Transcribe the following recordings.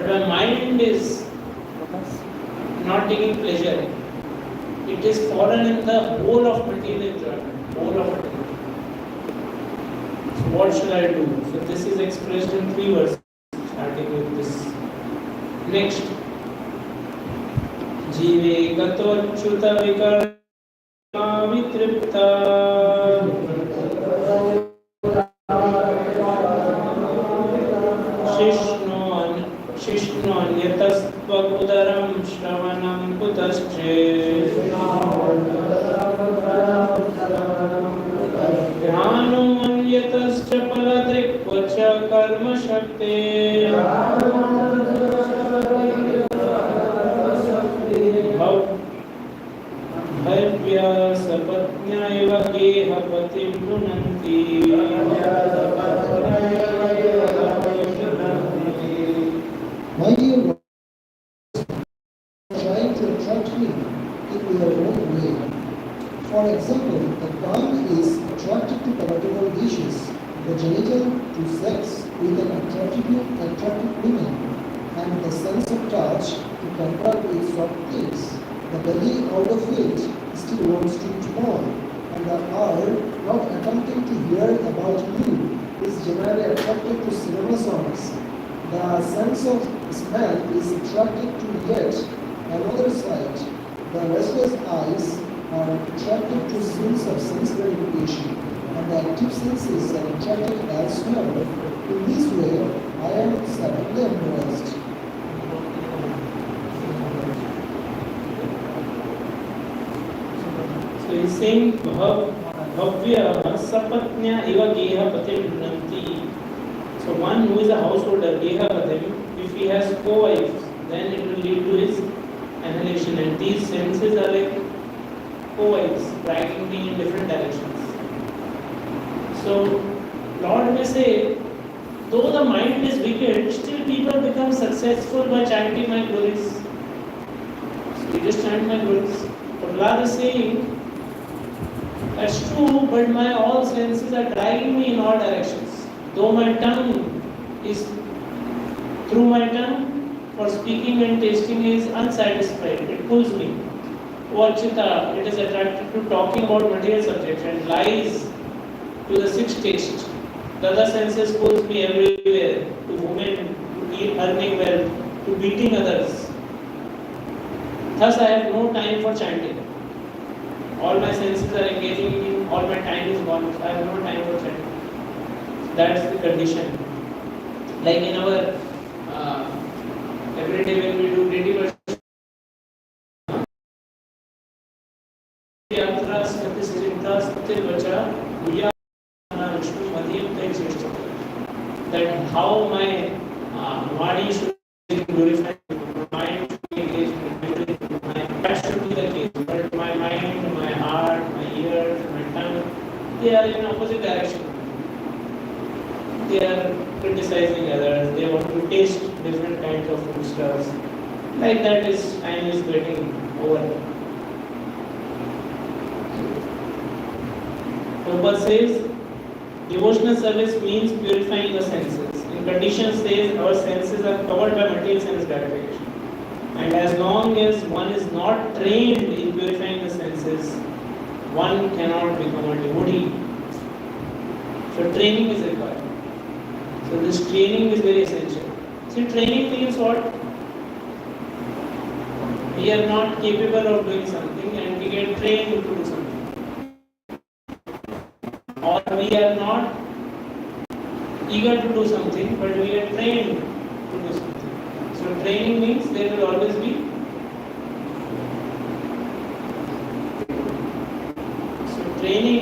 my mind is not taking pleasure. It is fallen in the whole of material enjoyment, whole of it. So what should I do? So this is expressed in 3 verses, starting with this. Next. Jive gatocchuta vikarma vitripta Shishnoanyataspvakudaram shravanam kutasche Dhyanumanyataschya paladrikvacha karma shakte Bhavya sapatnya eva geha patim nunanti My dear Lord, trying to attract me in your own way. For example, the tongue is attracted to palatable dishes, the genital to sex with an attractive woman, and the sense of touch to contact with soft things. The belly out of it still wants to eat more, and the ear, not attempting to hear about me, is generally attracted to cinema songs. The sense of smell is attracted to yet another sight. The restless eyes are attracted to scenes of sense gratification, and the active senses are attracted elsewhere. In this way, I am suddenly embarrassed. So he is saying Bhavya sapatnya eva geha patim nunanti. So one who is a householder, geha patim, if he has co-wives, then it will lead to his annihilation, and these senses are like co-wives, dragging me in different directions. So Lord may say, though the mind is wicked, still people become successful by chanting my glories. So we just chant my glories. But Lord is saying, that's true, but my all senses are dragging me in all directions. Though my tongue is, through my tongue, for speaking and tasting is unsatisfied, it pulls me. Vachita, it is attracted to talking about material subjects and lies to the 6th taste. The other senses pulls me everywhere, to women, to earning wealth, to beating others. Thus I have no time for chanting. All my senses are engaging me, all my time is gone, so I have no time for chanting. That's the condition. Like in our every day when we do daily worship, that how my body should be glorified, my mind should be engaged in everything, that should be the case. But my mind, my heart, my ears, my tongue, they are in opposite direction. They are criticizing others, they want to taste different kinds of foodstuffs. Like that, time is getting over. Prabhupada says, devotional service means purifying the senses. In condition says, our senses are covered by material sense gratification. And as long as one is not trained in purifying the senses, one cannot become a devotee. So training is required. So this training is very essential. See, training means what? We are not capable of doing something and we get trained to do something. Or we are not eager to do something, but we are trained to do something. So training means there will always be. So training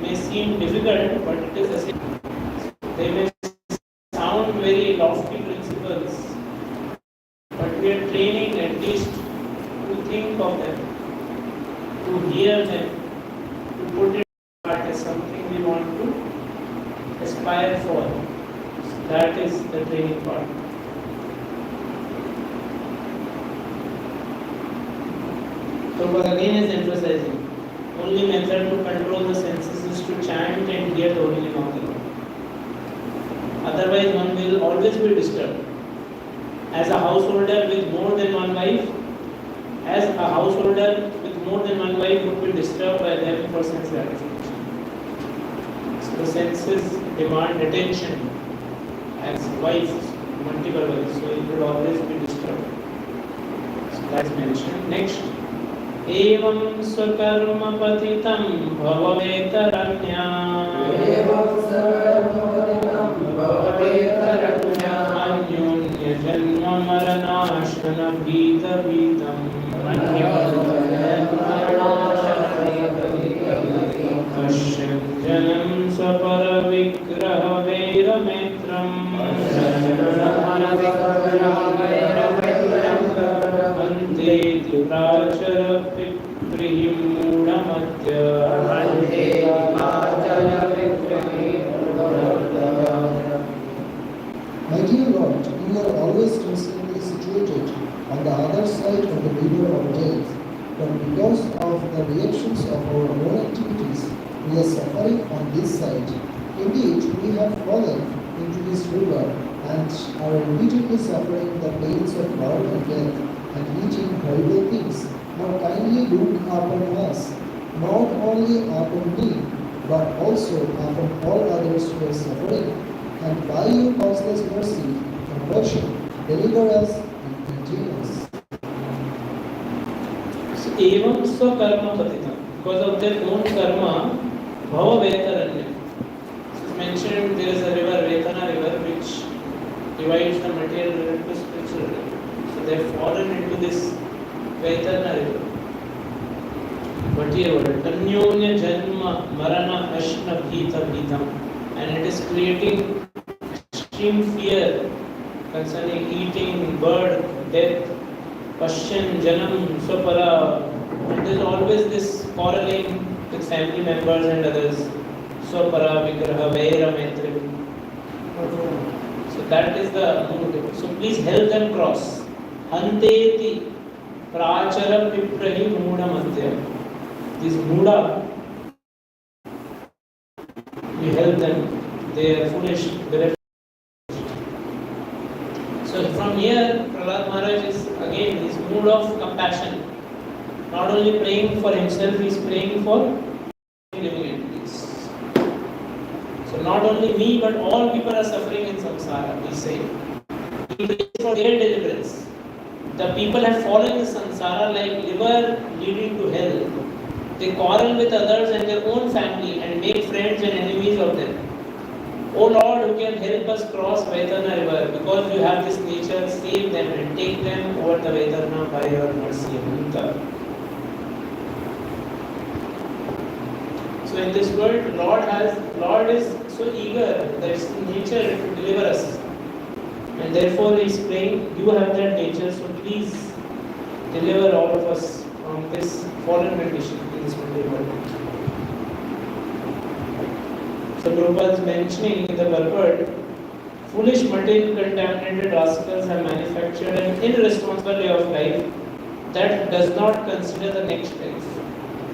may seem difficult, but it is essential. They may sound very lofty principles, but we are training at least to think of them, to hear them, to put it as something we want to aspire for. So that is the training part. So but again is emphasizing, only method to control the senses is to chant and hear the holy name of the Lord. Otherwise one will always be disturbed. as a householder with more than one wife, as a householder with more than one wife would be disturbed by them for sense gratification. So the senses demand attention as wives, multiple wives, so it will always be disturbed. So that's mentioned. Next. एवं स्वकर्म पतितं भववेतरन्या अन्योन्यजन्म मरणाशन भीतभीतम् पश्यन् जनं स्वपरविग्रहवैरमेत्रम् अन्तेति प्राचरपिप्रियं मूढमद्य My dear Lord, you are always constantly situated on the other side of the river of death, but because of the reactions of our own activities, we are suffering on this side. Indeed, we have fallen into this river and are repeatedly suffering the pains of birth and death and eating horrible things. Now kindly look upon us, not only upon me, but also upon all others who are suffering, and by your causeless mercy, compassion, deliver us and redeem us. So, evam swakarma patitam, because of their own karma, bhava vetaranya. So it's mentioned there is a river, Vetana river, which divides the material river to spiritual river. So they have fallen into this Vetana river. But here, Tanyonya Janma Marana Ashna Bhita Bhitam, and it is creating extreme fear concerning eating, birth, death, Pashyan, Janam, Swapara. And there is always this quarreling with family members and others. Swapara, Vigraha, Vaira, Maitri. So that is the mood. So please help them cross. Anteti Prachara Piprahi Muda Madhya. This Muda, we help them. They are foolish. So from here, Prahlad Maharaj is again his mood of compassion. Not only praying for himself, he is praying for living entities. So not only me, but all people are suffering in samsara, we say. He prays for their deliverance. The people have fallen in samsara like liver leading to hell. They quarrel with others and their own family and make friends and enemies of them. O Lord, who can help us cross Vaitana river, because you have this nature, save them and take them over the Vaitana by your mercy. So in this world, Lord is so eager, that it's nature to deliver us. And therefore he is praying, you have that nature, so please deliver all of us from this fallen condition in this material world. So Prabhupada is mentioning in the purport, foolish material contaminated rascals have manufactured an irresponsible way of life that does not consider the next life.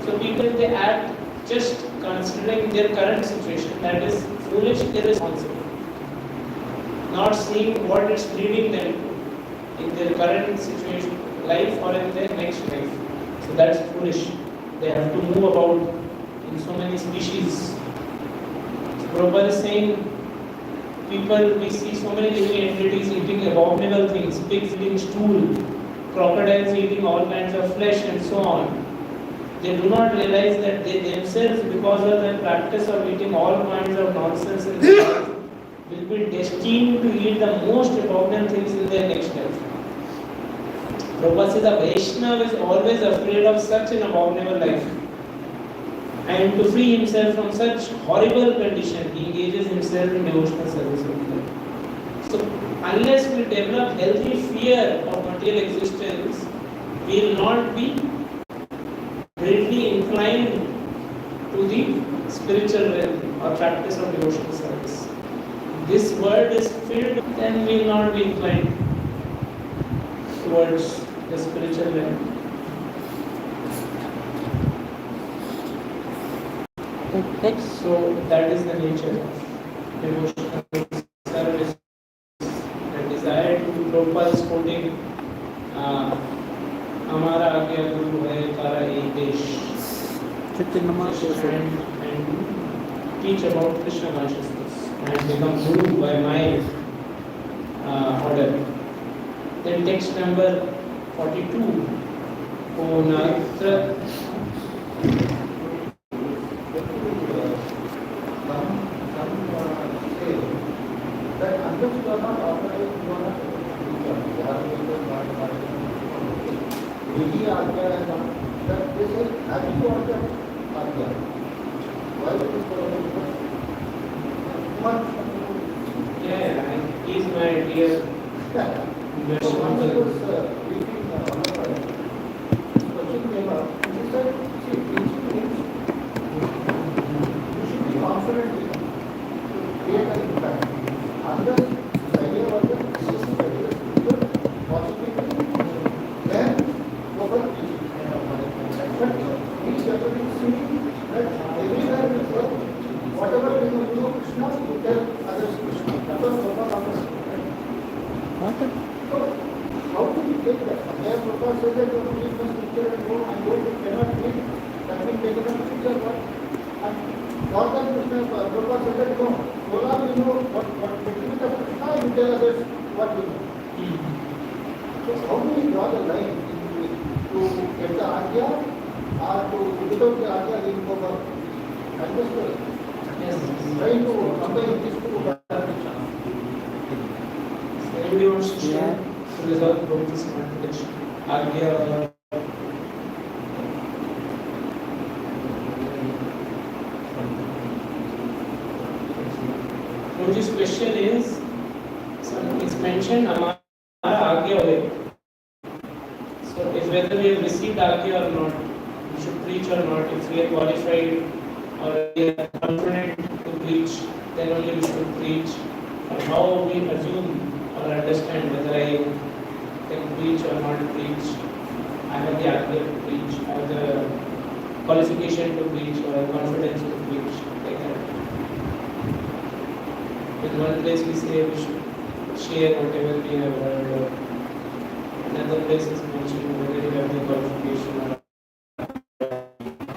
So people, they act just considering their current situation, that is foolish, irresponsible. Not seeing what it's leading them to in their current situation, life or in their next life. So that's foolish. They have to move about in so many species. Prabhupada is saying, people, we see so many living entities eating abominable things, pigs eating stool, crocodiles eating all kinds of flesh and so on. They do not realize that they themselves, because of their practice of eating all kinds of nonsense in their life, will be destined to eat the most abominable things in their next life. Prabhupada says, a Vaishnava is always afraid of such an abominable life. And to free himself from such horrible condition, he engages himself in devotional service of God. So, unless we develop healthy fear of material existence, we will not be greatly inclined to the spiritual realm or practice of devotional service. This world is filled, then we will not be inclined towards the spiritual realm. So that is the nature of devotional service, the desire to Prabhupada is quoting, हमारा आज्ञा गुरु है तारा एक देश, and teach about Krishna consciousness and become guru by my order. Then text number 42, Onatra. Yeah, he's my dear Anybody wants to share to resolve about this contradiction? Agya. Roji's question is, it's mentioned Amara Agya Hoye. So it's whether we have received Agya or not, we should preach or not, if we are qualified or we are confident to preach, then only we should preach. Or how we assume or understand whether I can preach or not preach. I have the Agya to preach, I have the qualification to preach or confidence to preach, like that. In one place we say we should share whatever we have heard, or another place is mentioned whether you have the qualification or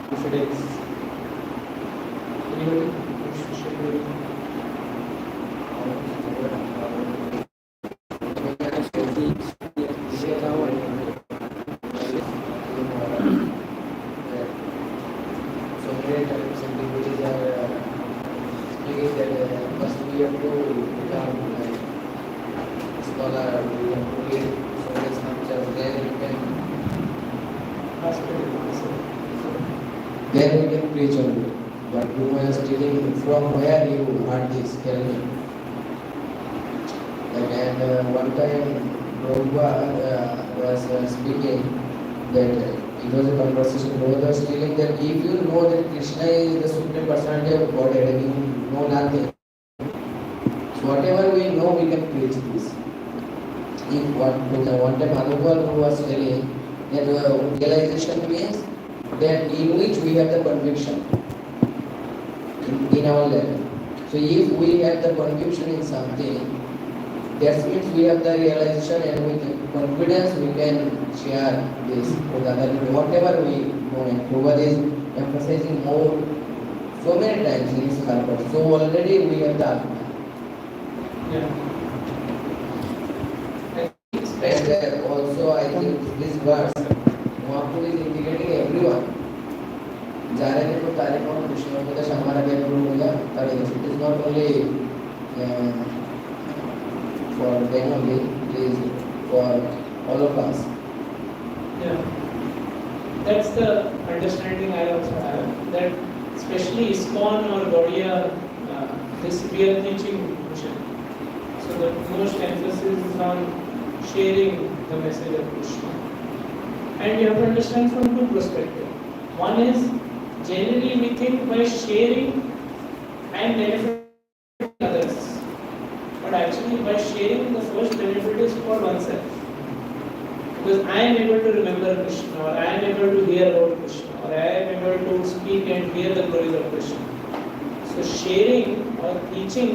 confidence. Anybody wants to share anything? Then we can preach on it. But you are stealing from where you heard this, tell me. And one time Prabhupada was speaking that it was a conversation. Prabhupada was telling that if you know that Krishna is the Supreme Personality of Godhead and you know nothing, so whatever we know we can preach this. If one time Anupal was telling that realization means that in which we have the conviction in our level. So if we have the conviction in something, that means we have the realization, and with confidence we can share this with other people, whatever we know. And Prabhupada is emphasizing more so many times in his purpose. So already we have the Yeah. and also I think this verse Mahaprabhu is indicating everyone. Jare ko tare ko Krishna ko Shamara ke Guru hoga tare. It is not only for them only, it is for all of us. Yeah. That's the understanding I also have. That especially ISKCON or Gaudiya, this we are teaching mission. So the most emphasis is on sharing the message of Krishna. And you have to understand from two perspectives. One is, generally we think by sharing I am benefiting others. But actually by sharing, the first benefit is for oneself. Because I am able to remember Krishna, or I am able to hear about Krishna, or I am able to speak and hear the glories of Krishna. So sharing or teaching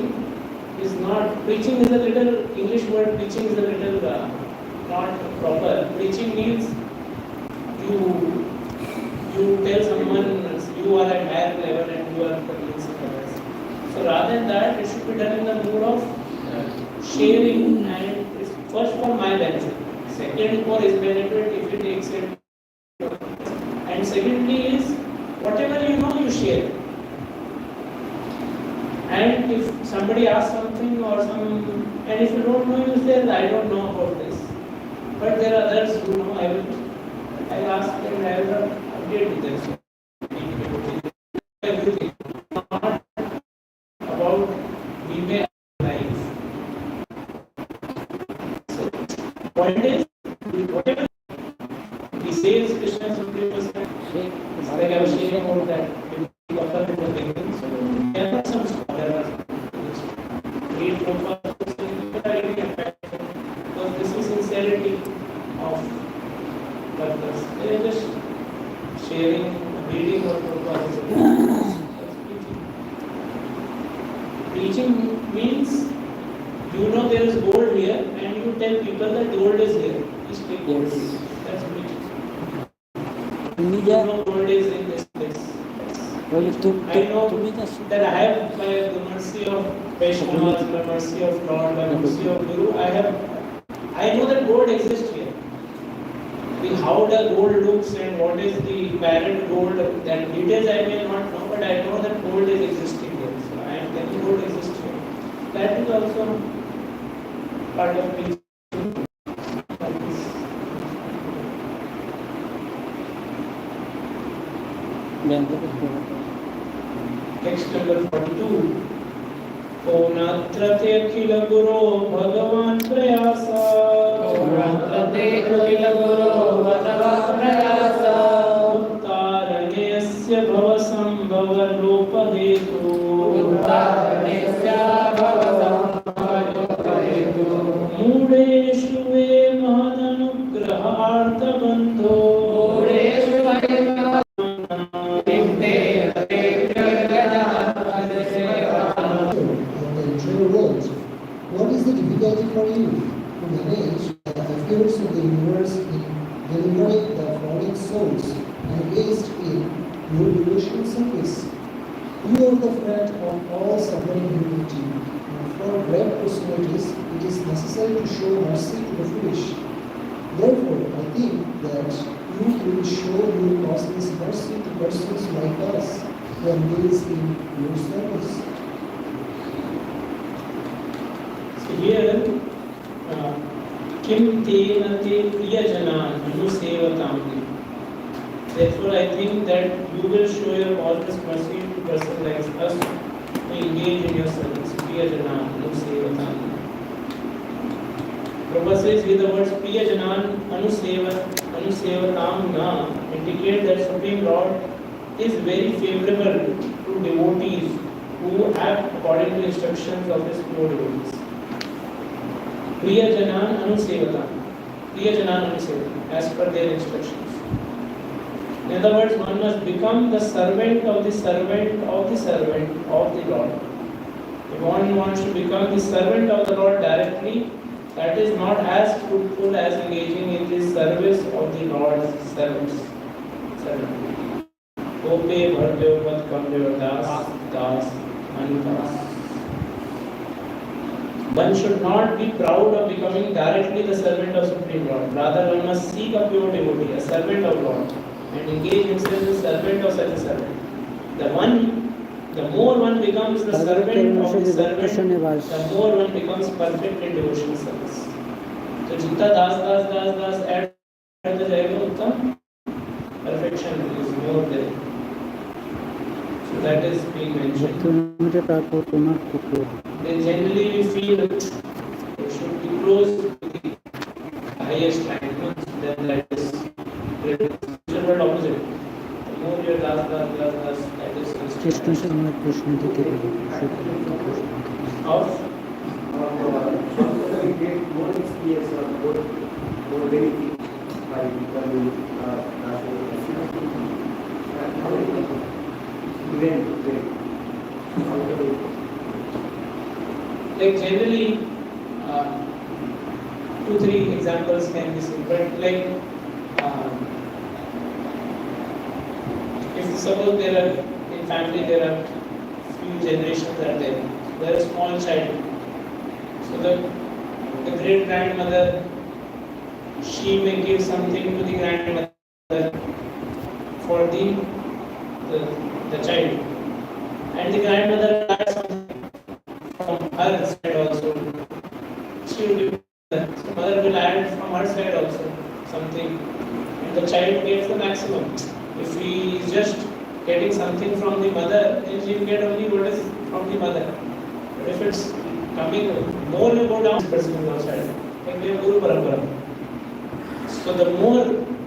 is not, preaching is a little, English word preaching is a little not proper. Preaching means you tell someone you are at higher level and you are convincing others. So rather than that, it should be done in the mood of sharing, and it's first for my benefit, second for his benefit if he takes it, and secondly is whatever you know you share. And if somebody asks something or and if you don't know, you say, I don't know about this. But there are others who know, I'll ask and I will update with them. Everything. Not about we may life. So, point is, whatever he says, Krishna Supreme was like I was sharing about that. So, there are some scholars read Prabhupada because this is sincerity of purpose. They are just sharing, reading what Prabhupada is saying. Preaching means you know there is gold here and you tell people that gold is here. Please take gold. That's preaching. You know gold is in this place. I know that I have, by the mercy of Vaishnavas, by mercy of Lord, by mercy of Guru, I know that gold exists here. How the gold looks and what is the parent gold, that details I may not know, but I know that gold is existing here. So I am telling gold exists here. That is also part of preaching. Text number 42. Onatrate akhila guru bhagavan prayasa. Onatrate akhila guru bhagavan prayasa. Uttaranayasya bhava sambhava lopa hetu. Uttaranayasya bhava sambhava lopa hetu. Mudeshu ve mahadanugraha artha bandho. Mudeshu ve mahadanugraha what is the difficulty for you to manage the affairs of the universe in delivering the fallen souls engaged in your devotional service? You are the friend of all suffering humanity, and for great personalities it is necessary to show mercy to the foolish. Therefore, I think that you will show your causeless mercy to persons like us who engage in your service. Here, Kim Tena Te Priyajanan Anusevatam. Therefore, I think that you will show your causeless mercy to persons like us who engage in your service. Priyajanan Anusevatam. Prabhupada says here the words Priyajanan Anusevatam Na indicate that Supreme Lord is very favorable to devotees who act according to the instructions of his pure devotees. Priyajanan Anusevatam. Priyajanan Anusevatam, as per their instructions. In other words, one must become the servant of the servant of the servant of the Lord. If one wants to become the servant of the Lord directly, that is not as fruitful as engaging in the service of the Lord's servants. Ope Bhardyo Vat Kamdev Das Das Manitas. One should not be proud of becoming directly the servant of Supreme Lord. Rather, one must seek a pure devotee, a servant of Lord, and engage himself as a servant of such a servant. The more one becomes the servant of the servant, the more one becomes perfect in devotional service. So, jitna das add the jayega uttam, perfection is more there. So that is being mentioned. They generally feel that they should be close to the highest rank, then that is the opposite. The more you are das, that is of more experience or more benefit by becoming like generally, two, three examples can be seen, but like, if suppose there are, in family there are few generations are there is a small child, so the great grandmother, she may give something to the grandmother for the child, and the grandmother adds something from her side also. She will give so mother will add from her side also something, and the child gets the maximum. If he is just getting something from the mother, then she will get only what is from the mother. But if it's coming more, you go down, person will also add. Like we have Guru Parampara. So the more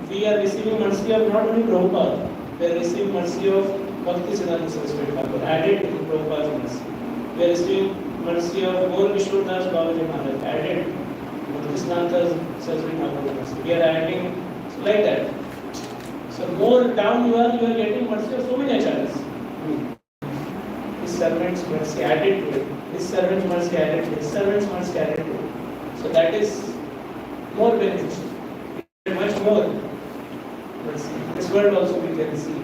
we are receiving mercy of not only Prabhupada, we are receiving mercy of Bhakti Siddhanta Saraswati Thakur, added to Prabhupada's mercy. We are receiving mercy of Gaur Vishwanath Babaji Maharaj, added Bhakti Siddhanta Saraswati Thakur mercy. We are adding like that. So more down you are getting mercy of so many acharyas. His servant's mercy added to it. His servant's mercy added to it. His servant's mercy added to it. So that is more beneficial. Much more mercy. This world also we can see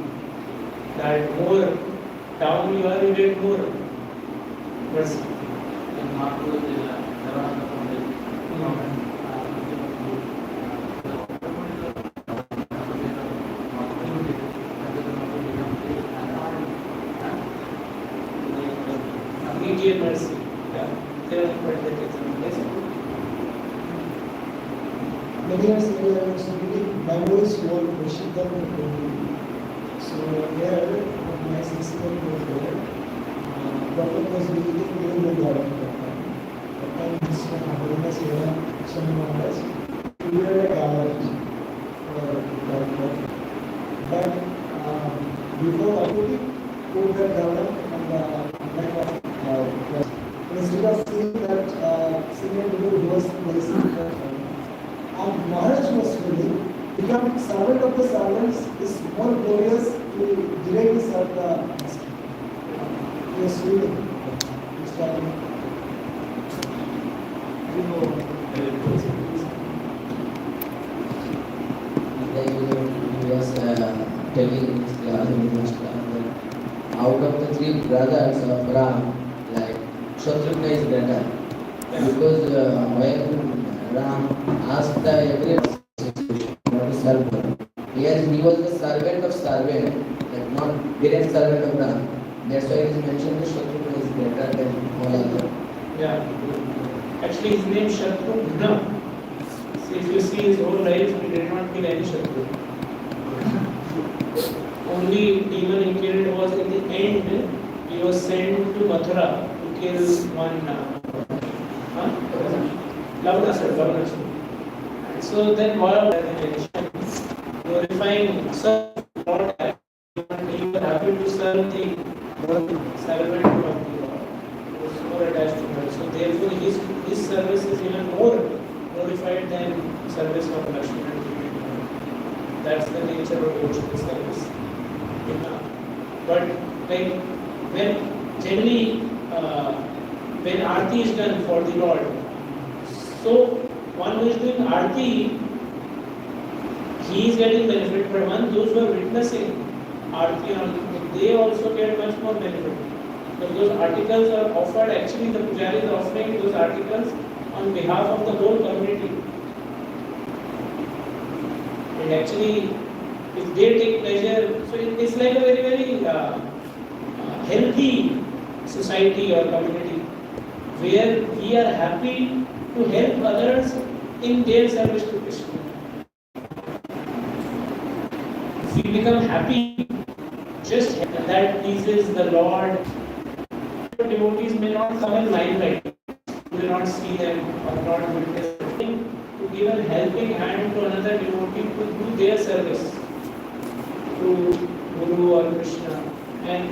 that more down you are, you get more mercy. Immediate mercy. Yeah. Many years ago, I was reading memories for Washington. So there, my sister was there. Doctor was visiting during the war. That time, this Holiness era, some members, we were a gallery for doctor. But before operating, put the governor on the back of instead of seeing that senior people who was placing the and Maharaj was feeling, becoming servant of the servants is more glorious to directly serve the master. He was feeling. He was telling in his class, in his class, that out of the three brothers of Ram, like Shatrugna is better. Because when Ram asked the everyone not to serve him, here he was the servant of servant, like not direct servant of Ram. That's why it is mentioned that Shatrugna is better than all other. Yeah. Actually, his name Shatrugna. So if you see his whole life, he did not kill any Shatru. Only demon he killed was in the end. He was sent to Mathura to kill one Lavana. So then what glorifying serve Lord, he was happy to serve the servant of the Lord. He was more attached to her. So therefore his service is even more glorified than service of Lakshmi. That's the nature of devotional service. But like when generally when Aarti is done for the Lord, so one who is doing Aarti, he is getting benefit, but those who are witnessing Aarti, they also get much more benefit. Because those articles are offered, actually the Pujari is offering those articles on behalf of the whole community. And actually, if they take pleasure, so it's like a very, very healthy society or community where we are happy to help others in their service to Krishna. If we become happy, just that pleases the Lord. Devotees may not come in limelight, you will not see them or not witness them. To give a helping hand to another devotee to do their service to Guru or Krishna, and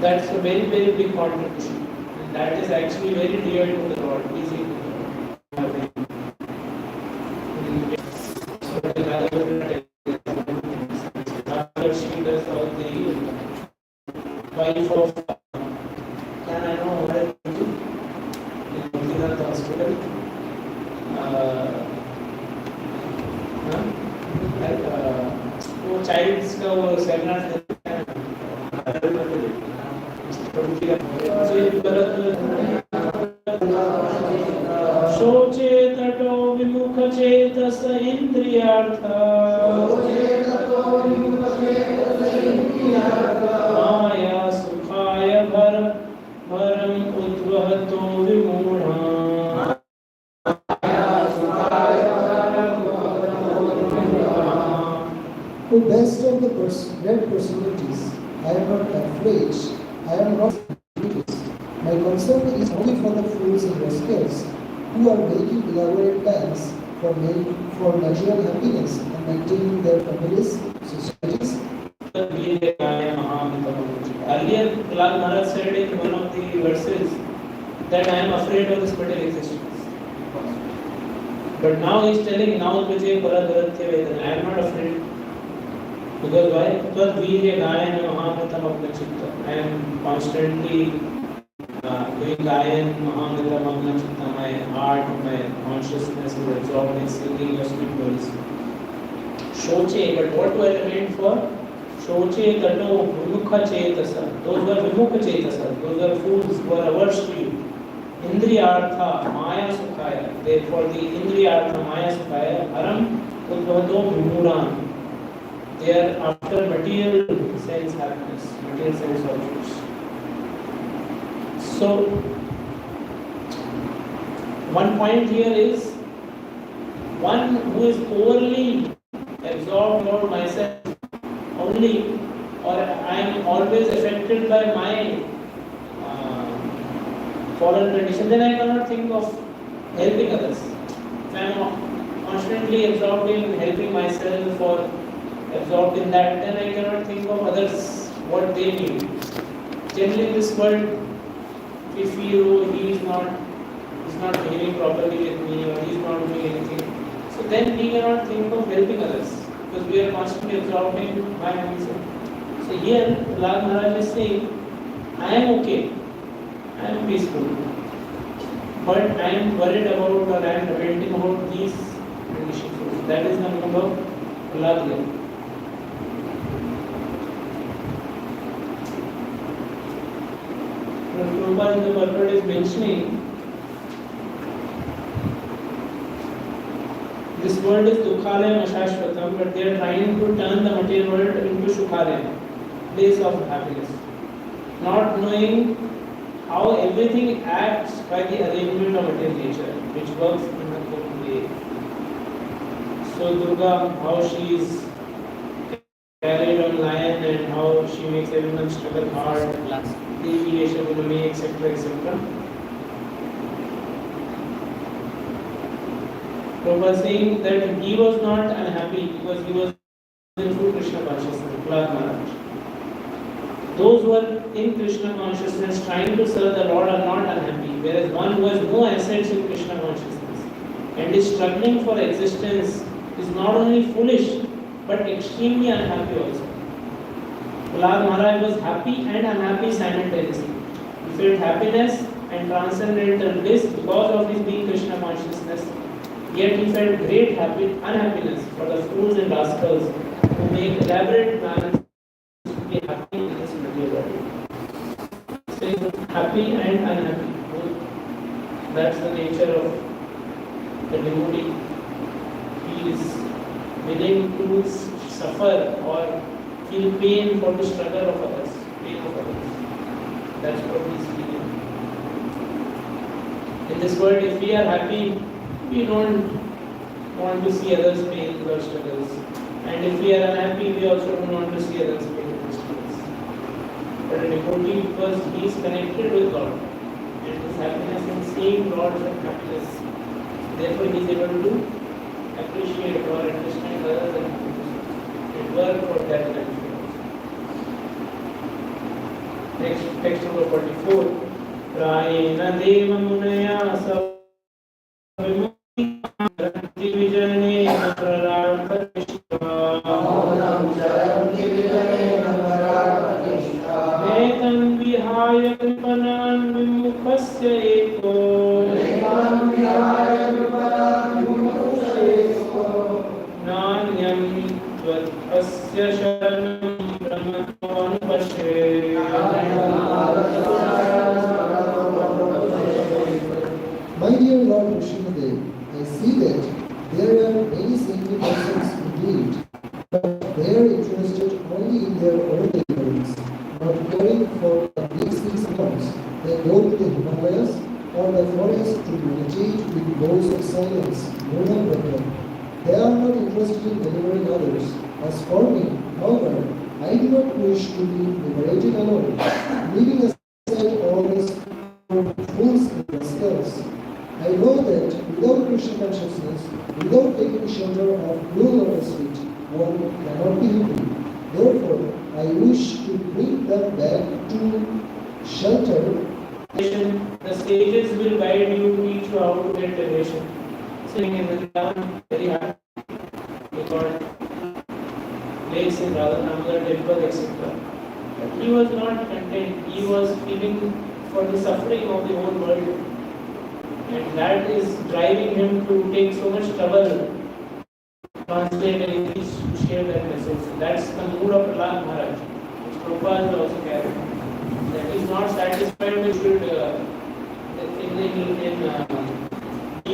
that's a very, very big contribution. And that is actually very dear to the Lord, easy to the Lord. So she does all the wife of, can I know what वो child's का वो seminar शोचे तटो विमुख चेतस इंद्रियार्थ माया सुखाय भरम उद्वहतो विमूढ़ा O best of the great personalities, I am not afraid, I am not religious. My concern is only for the fools and rascals who are making elaborate plans for natural happiness and maintaining their families, societies. Earlier, Lal Maharaj said in one of the verses that I am afraid of this material existence. But now he is telling, now mujhe paradharatya vedana. I am not afraid. Because why? Because Virya Gayan Mahamritam Magna Chitta. I am constantly doing Gayan Mahamritam Magna Chitta. My heart, my consciousness is absorbed in singing your sweet voice. Shoche, but what do I remain for? Shoche Tato Vimukha Chetasa. Those who are Vimukha Chetasa, those are fools who are averse to you. Indriyartha Maya Sukhaya. Therefore the Indriyartha Maya Sukhaya Haram Udvato Vimuran. They are after material sense happiness, material sense objects. So, one point here is one who is overly absorbed about myself only, or I am always affected by my fallen condition, then I cannot think of helping others. If I am constantly absorbed in helping myself or absorbed in that, then I cannot think of others, what they need. Generally in this world, we feel, oh, he is not behaving properly with me, or he is not doing anything. So then we cannot think of helping others, because we are constantly absorbed in my myself. So here, Lal Maharaj is saying, I am okay, I am peaceful, but I am worried about, or I am repenting about these conditions. That is the meaning of Lal here. Prabhupada in the purport is mentioning this world is Dukhalayam Ashashvatam, but they are trying to turn the material world into Shukhalayam, place of happiness, not knowing how everything acts by the arrangement of material nature, which works in a certain way. So Durga, how she is carried on lion and how she makes everyone struggle hard, Devi, Yeshavunami, etc., etc. Prabhupada saying that he was not unhappy because he was in true Krishna consciousness, Prahlad Maharaj. Those who are in Krishna consciousness trying to serve the Lord are not unhappy, whereas one who has no assets in Krishna consciousness and is struggling for existence is not only foolish but extremely unhappy also. Prahlad Maharaj was happy and unhappy simultaneously. He felt happiness and transcendental bliss because of his being Krishna consciousness. Yet he felt great unhappiness for the fools and rascals who make elaborate plans to be happy in this material world. So he was happy and unhappy. That's the nature of the devotee. He is willing to suffer or feel pain for the struggle of others, pain of others. That's what he is feeling. In this world, if we are happy, we don't want to see others' pain or struggles. And if we are unhappy, we also don't want to see others' pain or struggles. But a devotee, because he is connected with God, and his happiness in seeing Lord's happiness, therefore he is able to appreciate or understand others and work for that benefit. Next, text number 44. Prayena deva munaya savimutti vijane prarartha Etam vihaya kripanan vimukhasya eko शरणं ब्रह्मत्वानुपश्ये My dear Lord Vishnudev, I see that there are many saintly persons indeed, but they are interested only in their own ignorance, not caring for the big six monks. They go to the Himalayas or the forest to meditate with laws of silence, no problem. They are not interested in delivering others. As for me, however, I do not wish to be liberated alone, leaving aside all these fools and rascals. I know that without Krishna consciousness, without taking shelter of blue lotus feet, one cannot be happy. Therefore, I wish to bring them back to shelter. The sages will guide you, teach you how to get liberation. Sitting in Vrindavan, very happy. He got place in Radhanamala temple, etc. But he was not content. He was feeling for the suffering of the whole world. And that is driving him to take so much trouble to translate and to share that message. That's the mood of Prahlad Maharaj, which Prabhupada will also carry. That is not satisfied with should in New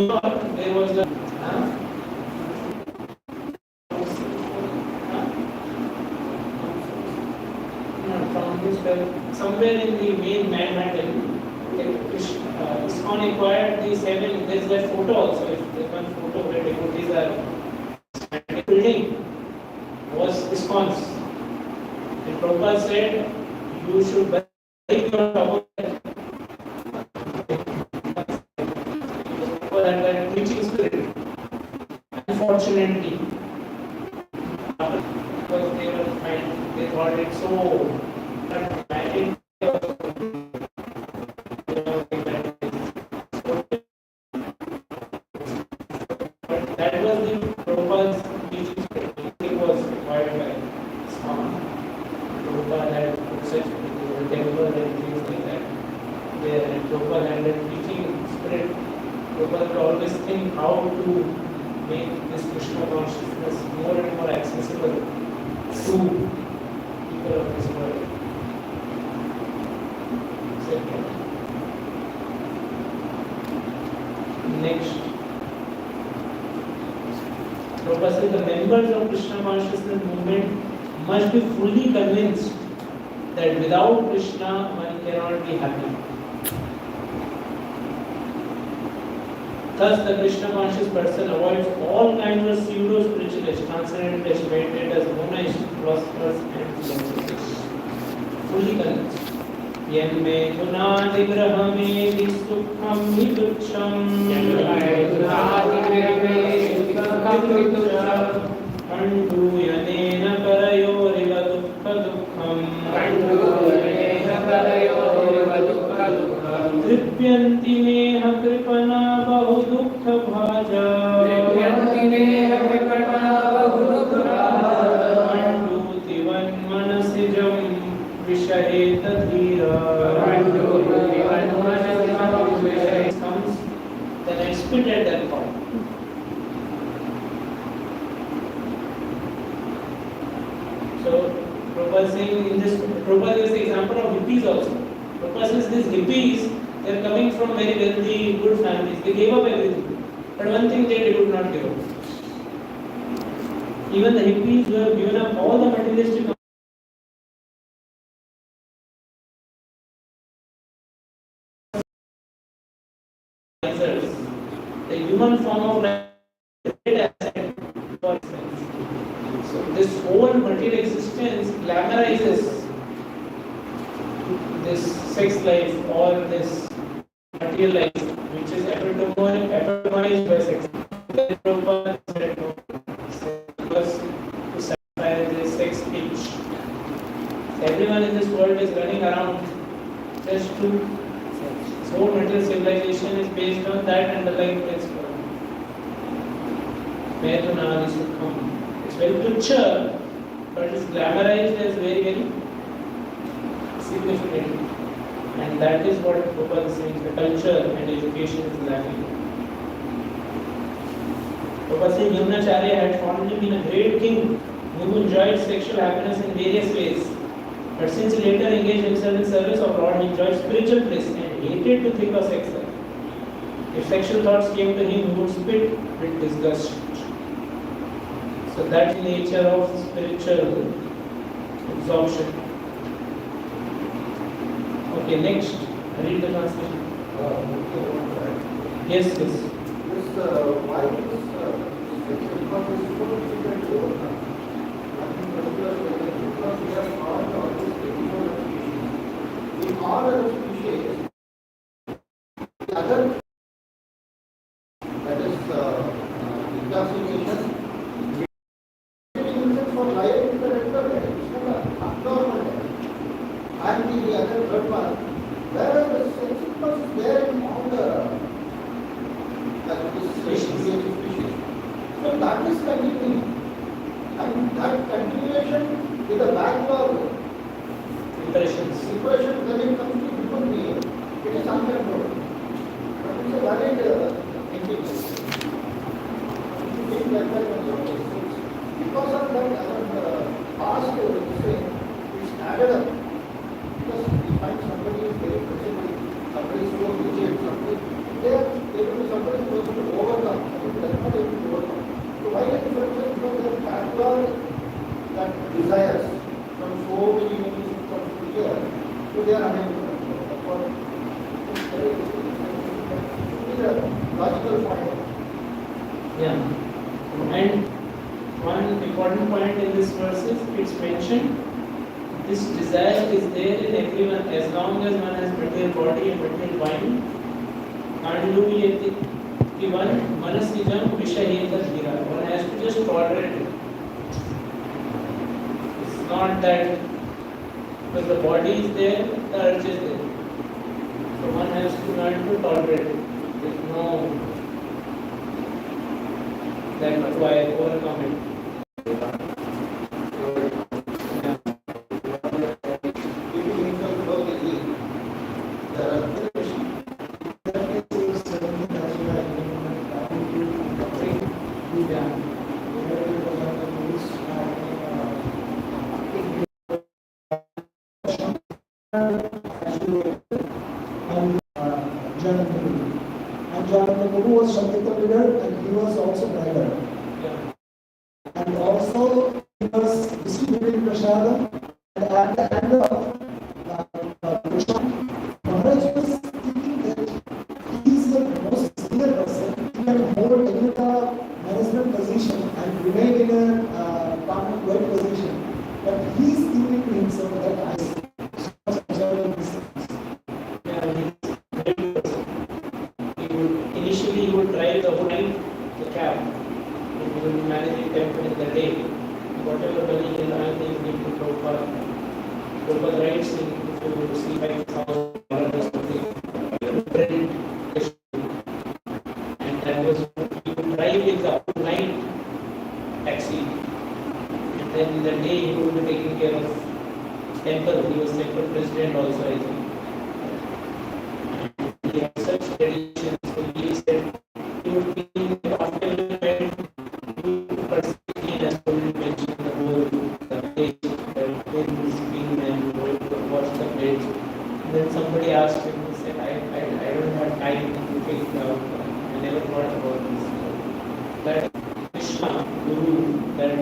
York there was a somewhere in the main Manhattan, ISKCON acquired the 7. There is that photo also. If there's one photo where devotees are standing, building was ISKCON's. And Prabhupada said, you should buy your top of that. For that preaching spirit. Unfortunately, because they thought it so dramatic. That was the Prabhupada's teaching spirit. It was acquired by ISKCON. Prabhupada had such the temple and things like that. And Prabhupada had that teaching spirit. Prabhupada would always think how to make this Krishna consciousness more and more accessible to people of this world. Next. Prabhupada says the members of Krishna consciousness movement must be fully convinced that without Krishna one cannot be happy. Thus, the Krishna conscious person avoids all kinds of pseudo spiritualists, transcendentalists, meditators, monaists, philosophers, and philosophers. Fully convinced. यन्मे गुणादिग्रहमेति सुखं विदुक्षं खण्डूयनेन परयोरिव दुःखदुःखम् तृप्यन्ति मेह कृपणा बहु दुःखभाजा खण्डूतिवन्मनसिजं विषयेत धीरा. Comes then I spit at that point. So Prabhupada is saying in this, Prabhupada is the example of hippies also. Prabhupada says these hippies, they are coming from very wealthy, good families. They gave up everything. But one thing they did not give up. Even the hippies who have given up all the materialistic the human form of life is a great asset for itself. So this whole material existence glamorizes this sex life or this material life, which is epitomized by sex. Prabhupada said no, because to satisfy this sex itch. Everyone in this world is running around just to. So material civilization is based on that underlying principle. It's very picture, but it's glamorized as very, very significant. And that is what Prabhupada is saying, the culture and education is lacking. Prabhupada says Yamunacharya had formerly been a great king, who enjoyed sexual happiness in various ways. But since he later engaged himself in service of Lord, he enjoyed spiritual bliss and hated to think of sex. If sexual thoughts came to him, he would spit with disgust. So that's the nature of spiritual absorption. Okay, next. Read the translation. Yes, yes. Why this because this is so difficult to overcome. Nothing particular because we have found all these technical species. In all other species, the other that is intoxication, for life is the regular way, it's not a abnormal way. And the other third one, whereas the sensitiveness is there in all the species. So that is continuing. And that continuation with a backlog Impressions. when it comes to human being, it is uncontrolled. But it's a valid thinking. Think like that because of that past thing, it's added up. Because we find somebody is very present, somebody is so rigid, somebody, they are able to, somebody is able to overcome, somebody is not able to overcome. So why the difference is because they have backlog that desires from so many from here, so they are unable to control. It's a logical point. Yeah. And one important point in this verse is it's mentioned this desire is there in everyone as long as one has material body and material mind. Anduluyati one manasijam vishayeta dhira. One has to just tolerate it. It's not that because the body is there, the urge is there. So one has to learn to tolerate it. There's no that's why I overcome it. Who was Shankita leader and he was also driver. And also he was distributing Prashadam and at the end of Prashadam, Maharaj was thinking that he is the most senior person, he can hold any of the management position and remain in a right position. But he is thinking to himself that I am enjoying this. Initially, he would drive the whole night, the cab. He would be managing temple in the day. Whatever money he will earn, he will give to Prabhupada. Prabhupada writes in, if you will see $5,000 or something, and that was, he would drive in the whole night taxi. And then in the day, he would be taking care of temple. He was temple president also, I think. He had such traditions. He said he would be in the afternoon and participating as we mentioned the whole page, the was being and going to watch the page. And then somebody asked him, he said, I don't have time to think about it. I never thought about this. That Krishna, Guru, that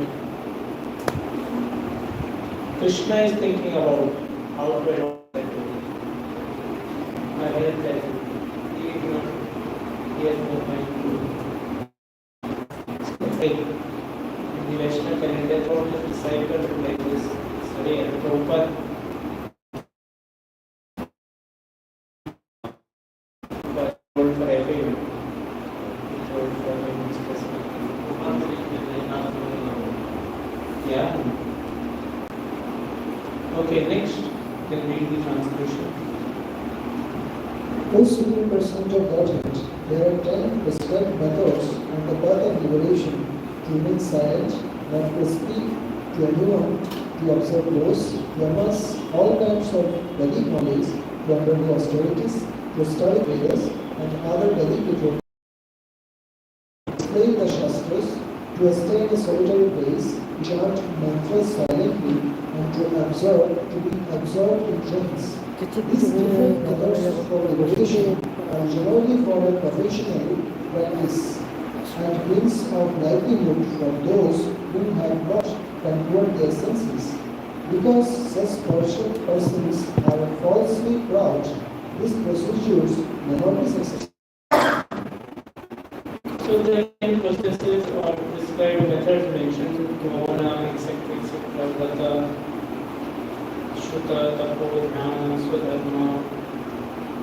Krishna is thinking about how to adopt that Guru. I heard that he has no mind to think. In the Vaishnava calendar, all the disciples like this. Sorry, Prabhupada. But told for everyone. He told for everyone specifically. Yeah. Okay, next. Then read the translation. O Supreme Personality of Godhead, there are 10 prescribed methods on the path of evolution: to remain silent, not to speak to anyone, to observe laws, to amass all kinds of Vedic knowledge, to undergo austerities, to study Vedas and other Vedic literature, to explain the Shastras, to to stay in a solitary place, chant mantras silently, and to be absorbed in trance. These different methods for meditation are generally for a professional practice and means of livelihood for those who have not conquered their senses. Because such persons are falsely proud, these procedures may not be successful. So the processes or prescribed methods mentioned, Mona, etc., Vrata, Shruta, Tapo, Jnana, Swadharma,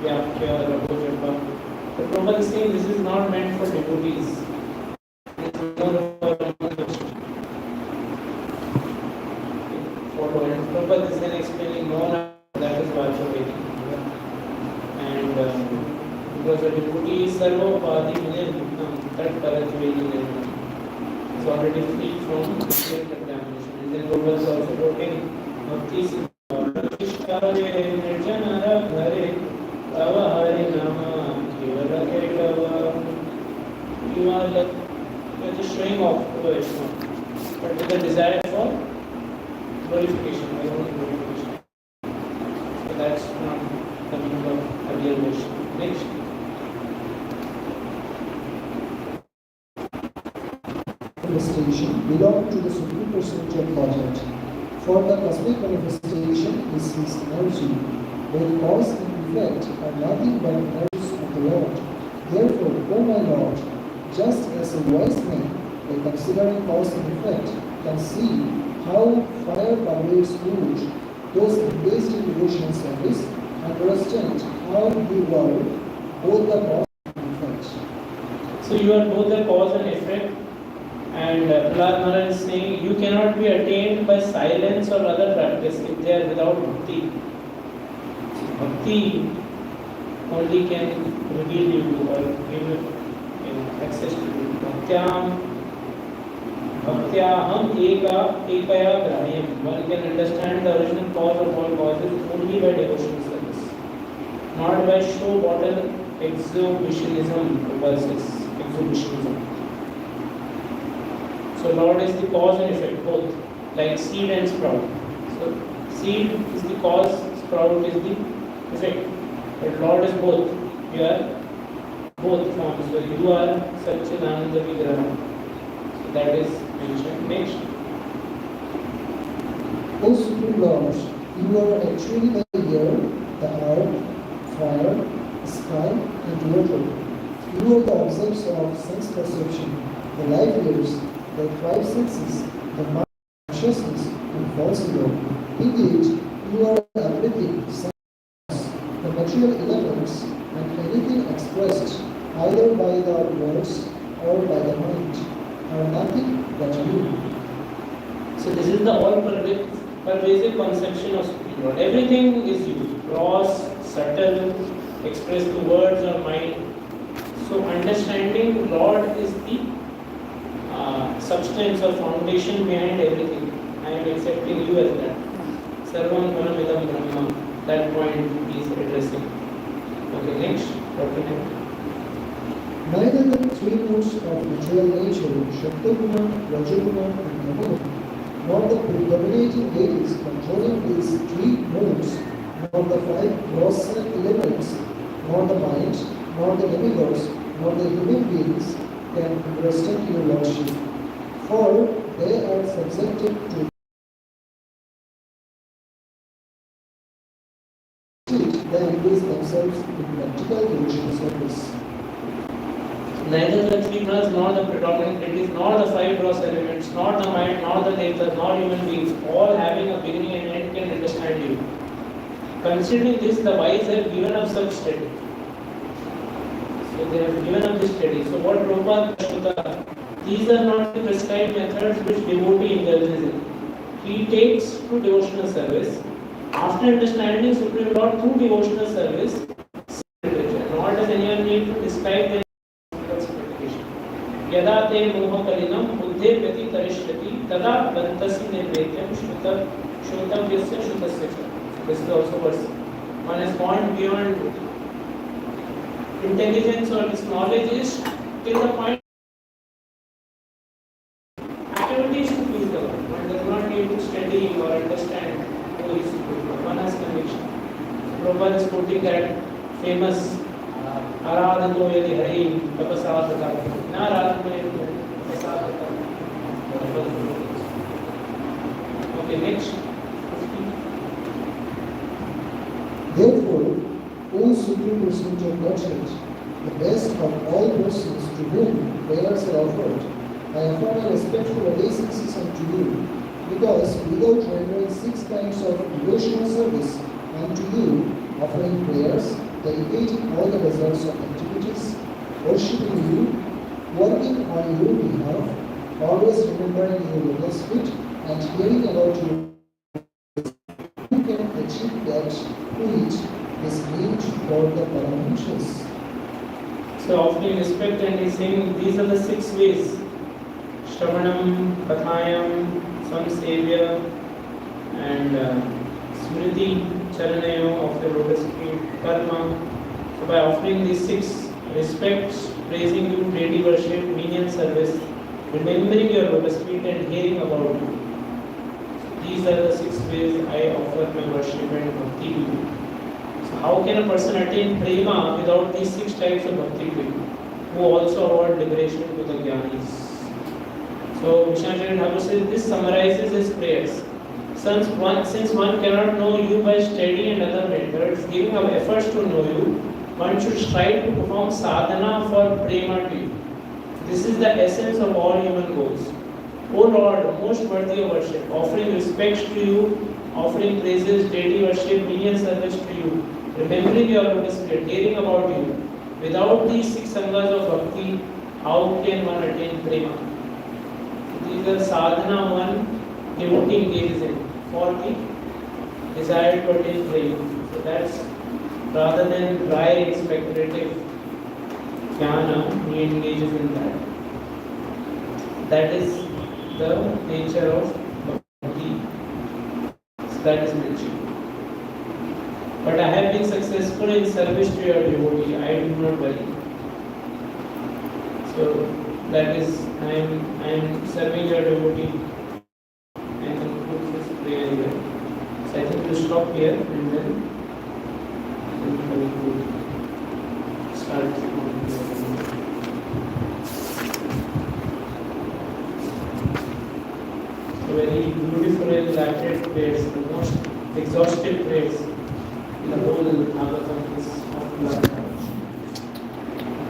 Vyakya, Rabojapa. The Prabhupada is saying this is not meant for devotees. It is more for and Prabhupada is then explaining Mona, that is Vajrayana. And because the devotee is Sarva Padi Vinay Tat Paratvedina is already free from different examination. And then Prabhupada is also quoting Bhakti Siddhare Nirjanara Hare Tava Hare Nama Kevala Kedava. You are just showing off to the Vaishnava, but with the desire for glorification, my own glorification. So that's not the meaning of a real worship. Next. Manifestation belong to the Supreme Personality of Godhead. For the cosmic manifestation is His energy. Both cause and effect are nothing but energies of the Lord. Therefore, O my Lord, just as a wise man, by considering cause and effect, can see how fire pervades food, those engaged in devotional service understand how you are both the cause and effect. So you are both the cause and effect, and Prahlad Maharaj is saying you cannot be attained by silence or other practice if they are without bhakti. Bhakti only can reveal you or give you access to you. Bhaktyaham ekaya grahyam. One can understand the original cause of all causes only by devotional service, not by show bottle exhibitionism versus exhibitionism. So Lord is the cause and effect, both, like seed and sprout. So seed is the cause, sprout is the effect. But Lord is both. You are both forms. So you are Satchidananda Vigraha. So that is mentioned. Next. O Supreme Lord, you are actually the air, the earth, fire, sky, and water. You are the objects of sense perception, the life years, the five senses, the mind, consciousness, and false ego. Indeed, you are everything, the material elements, and anything expressed either by the words or by the mind are nothing but you. So this is the all-pervasive conception of Supreme Lord. Everything is you, gross, subtle, expressed through words or mind. So understanding Lord is the substance or foundation behind everything. I am accepting you as that. Sarvam Paramidam Brahma. That point he is addressing. Okay, next. Neither the three moods of material nature, Shaktaguna, Rajaguna, and Tamaguna, nor the predominating deities controlling these three moods, nor the five gross elements, nor the mind, nor the demigods, nor the human beings can understand your lordship, for they are subjected to they engage themselves in practical devotional service. Neither the three gunas, nor the predominant deities, nor the five gross elements, nor the mind, nor the nature, nor human beings, all having a beginning and end, can understand you. Considering this, the wise have given up such study. So they have given up this study. So what Prabhupada, these are not the prescribed methods which devotee indulges in. He takes to devotional service. After understanding Supreme Lord through devotional service, nor does anyone need to describe their यदा ते मोहकलिनं बुद्धे व्यतितरिष्यति तदा बन्तस्य निर्वेद्यं श्रोतव्यस्य श्रुतस्य च. This is also verse. One has gone beyond intelligence or this knowledge is till the point activity is to please the Lord. One does not need to study or understand who is supreme Lord. One has conviction. Prabhupada is quoting that famous Aradhato yadi hari tapasadhaka. Na aradhato yadi tapasadhaka. Okay, next. Therefore, O Supreme Personage of Godhead, the best of all persons to whom prayers are offered, I offer my respectful obeisances unto you, because without rendering 6 kinds of devotional service unto you, offering prayers, dedicating all the results of activities, worshipping you, working on your behalf, always remembering your lotus feet, and hearing about you, who can achieve that which is named for the Paramahanshas. So offering respect and he's saying these are the 6 ways. Shravanam, Kathayam, Samsevya, and Smriti, Charanayo of the lotus feet, Karma. So by offering these 6 respects, praising you, deity worship, menial service, remembering your lotus feet and hearing about you. These are the 6 ways I offer my worship and bhakti to you. So how can a person attain prema without these 6 types of bhakti to you, who also award liberation to the jnanis? So Vishnacharya Thakur says this summarizes his prayers. Since one cannot know you by study and other methods, giving up efforts to know you, one should strive to perform sadhana for prema to you. This is the essence of all human goals. O Lord, most worthy of worship, offering respects to you, offering praises, deity worship, menial service to you, remembering your lotus feet, hearing about you. Without these 6 sanghas of bhakti, how can one attain prema? These are sadhana one devotee engages in for the desire to attain prema. So that's rather than dry speculative jnana, he engages in that. That is the nature of bhakti. So that is mentioned. But I have been successful in service to your devotee. I do not worry. So that is, I am serving your devotee. And conclude this prayer here. So I think we'll stop here and then we will start. Very beautiful and elaborate prayers, the most exhaustive prayers in the whole Bhagavatam is of love.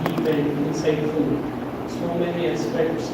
Deep and insightful, so many aspects.